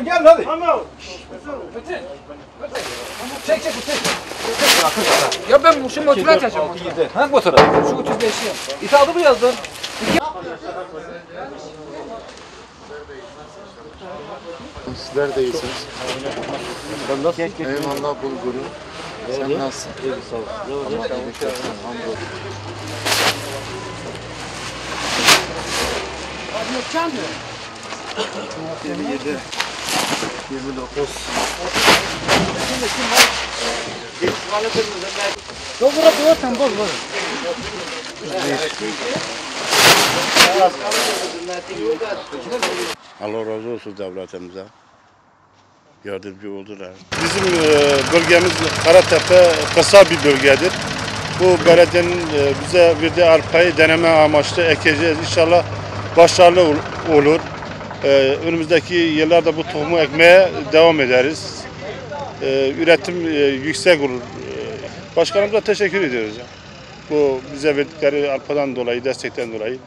gel hadi. Tamam. Çek. Ya ben şu motoru açacağım. Hangi motoru? Şu 35'i. İthalı mı yazdın? Sizler de iyisiniz. Ben nasıl? Eyvallah bulguru. Sen nasılsın? İyi sağ ol. Allah iyilik versin. Hamdolsun. Yapacağım mı? 27, 29. Yok burası ortam bol. Allah razı olsun devletimize. Yardımcı oldular. Bizim bölgemiz Karatepe kısa bir bölgedir. Bu belediyenin bize verdiği arpayı deneme amaçlı ekeceğiz. İnşallah başarılı olur. Önümüzdeki yıllarda bu tohumu ekmeye devam ederiz. Üretim yüksek olur. Başkanımıza teşekkür ediyoruz. Bu bize verdikleri arpadan dolayı, destekten dolayı.